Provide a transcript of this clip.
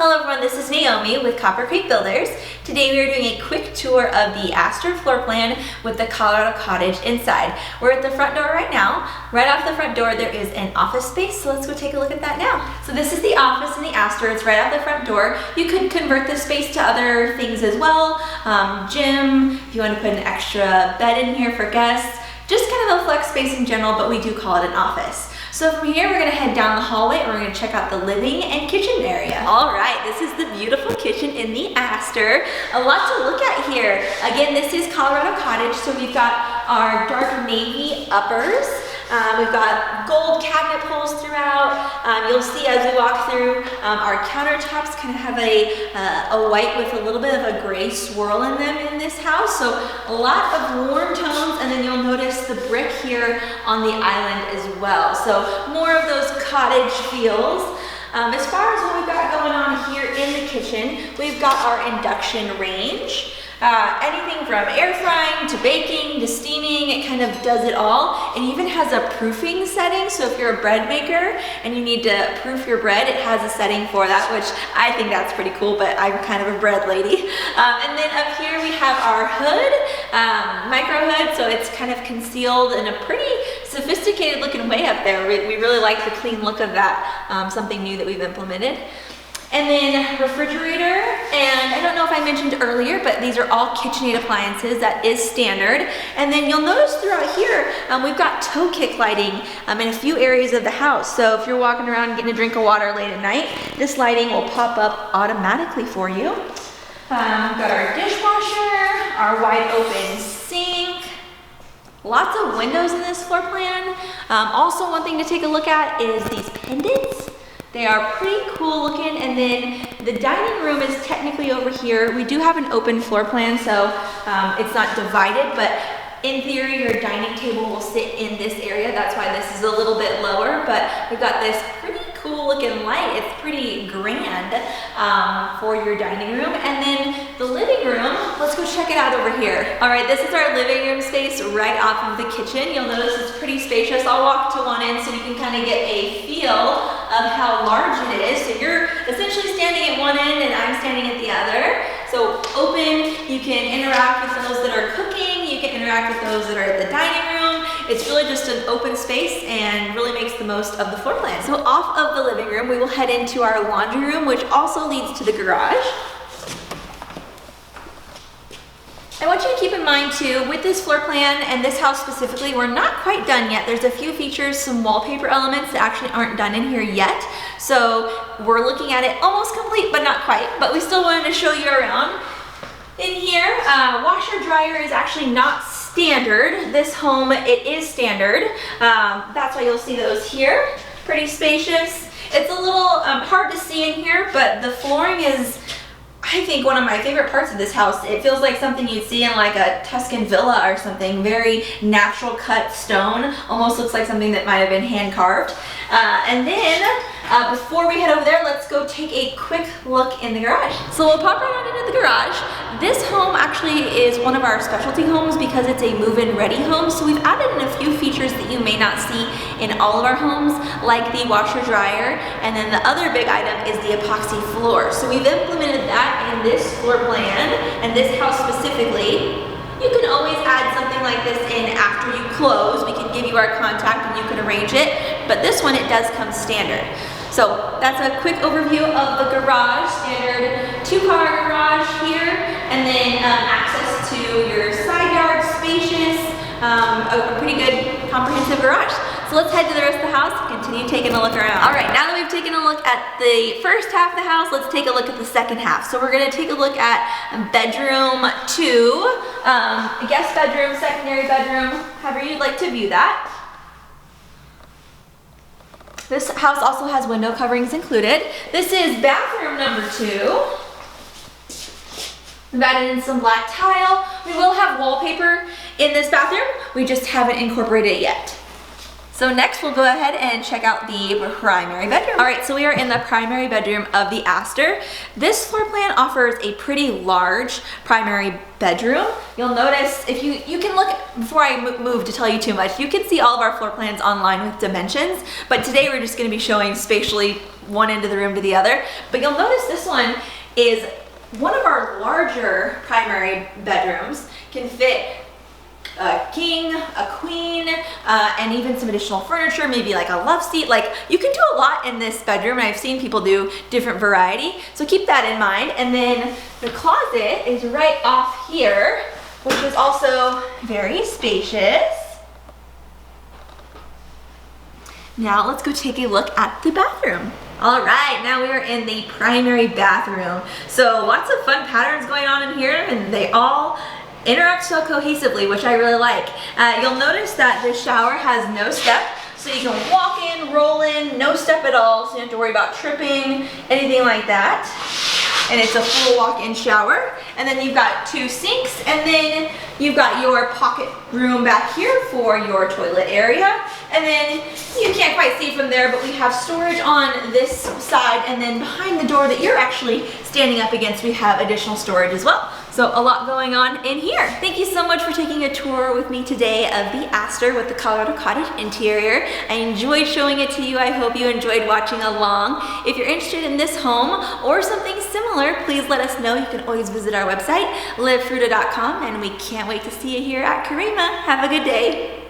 Hello everyone, this is Naomi with Copper Creek Builders. Today we are doing a quick tour of the Aster floor plan with the Colorado cottage inside. We're at the front door right now. Right off the front door there is an office space, so let's go take a look at that now. So this is the office in the Aster. It's right out the front door. You could convert this space to other things as well. Gym, if you want to put an extra bed in here for guests. Just kind of a flex space in general, but we do call it an office. So from here, we're gonna head down the hallway and we're gonna check out the living and kitchen area. All right, this is the beautiful kitchen in the Aster. A lot to look at here. Again, this is Colorado Cottage, so we've got our dark navy uppers. We've got gold cabinet pulls throughout. You'll see as we walk through, our countertops kind of have a white with a little bit of a gray swirl in them in this house. So a lot of warm tones, and then you'll notice the brick here on the island as well. So more of those cottage feels. As far as what we've got going on here in the kitchen, we've got our induction range. Anything from air frying to baking to steaming, it kind of does it all. It even has a proofing setting, so if you're a bread maker and you need to proof your bread, it has a setting for that, which I think that's pretty cool, but I'm kind of a bread lady. And then up here we have our hood, micro hood, so it's kind of concealed in a pretty sophisticated looking way up there. We really like the clean look of that, something new that we've implemented. And then refrigerator, and I don't know if I mentioned earlier, but these are all KitchenAid appliances. That is standard. And then you'll notice throughout here, we've got toe kick lighting in a few areas of the house. So if you're walking around getting a drink of water late at night, this lighting will pop up automatically for you. We've got our dishwasher, our wide open sink, lots of windows in this floor plan. Also, one thing to take a look at is these pendants. They are pretty cool looking, and then the dining room is technically over here. We do have an open floor plan, so it's not divided, but in theory, your dining table will sit in this area. That's why this is a little bit lower, but we've got this pretty cool looking light. It's pretty grand for your dining room. And then the living room, let's go check it out over here. All right, this is our living room space right off of the kitchen. You'll notice it's pretty spacious. I'll walk to one end so you can kind of get a feel of how large it is. So you're essentially standing at one end and I'm standing at the other. So open, you can interact with those that are cooking, you can interact with those that are at the dining room. It's really just an open space and really makes the most of the floor plan. So off of the living room, we will head into our laundry room, which also leads to the garage. I want you to keep in mind too, with this floor plan and this house specifically, we're not quite done yet. There's a few features, some wallpaper elements that actually aren't done in here yet. So we're looking at it almost complete, but not quite. But we still wanted to show you around. In here, washer dryer is actually not standard. This home, it is standard. That's why you'll see those here. Pretty spacious. It's a little hard to see in here, but the flooring is, I think, one of my favorite parts of this house. It feels like something you'd see in like a Tuscan villa or something. Very natural cut stone. Almost looks like something that might have been hand carved. And then before we head over there, let's go take a quick look in the garage. So we'll pop right on into the garage. This home actually is one of our specialty homes because it's a move-in ready home. So we've added in a few features that you may not see in all of our homes, like the washer dryer. And then the other big item is the epoxy floor. So we've implemented that in this floor plan and this house specifically. You can always add something like this in after you close. We can give you our contact and you can arrange it, but this one, it does come standard. So that's a quick overview of the garage, standard 2-car garage here, and then access to your side yard, spacious, a pretty good comprehensive garage. So let's head to the rest of the house and continue taking a look around. All right, now that we've taken a look at the first half of the house, let's take a look at the second half. So we're gonna take a look at bedroom 2, guest bedroom, secondary bedroom, however you'd like to view that. This house also has window coverings included. This is bathroom number 2. We've added in some black tile. We will have wallpaper in this bathroom. We just haven't incorporated it yet. So next we'll go ahead and check out the primary bedroom. All right, so we are in the primary bedroom of the Aster. This floor plan offers a pretty large primary bedroom. You'll notice, if you can look, before I move to tell you too much, you can see all of our floor plans online with dimensions, but today we're just gonna be showing spatially one end of the room to the other. But you'll notice this one is one of our larger primary bedrooms, can fit a king, a queen, and even some additional furniture, maybe like a love seat. Like, you can do a lot in this bedroom, and I've seen people do different variety, so keep that in mind. And then the closet is right off here, which is also very spacious. Now let's go take a look at the bathroom. All right, now we are in the primary bathroom. So lots of fun patterns going on in here, and they all interact so cohesively, which I really like. You'll notice that the shower has no step, so you can walk in, roll in, no step at all, so you don't have to worry about tripping, anything like that. And it's a full walk-in shower. And then you've got 2 sinks, and then you've got your pocket room back here for your toilet area. And then you can't quite see from there, but we have storage on this side, and then behind the door that you're actually standing up against, we have additional storage as well. So a lot going on in here. Thank you so much for taking a tour with me today of the Aster with the Colorado Cottage interior. I enjoyed showing it to you. I hope you enjoyed watching along. If you're interested in this home or something similar, please let us know. You can always visit our website, livefruta.com, and we can't wait to see you here at Karima. Have a good day.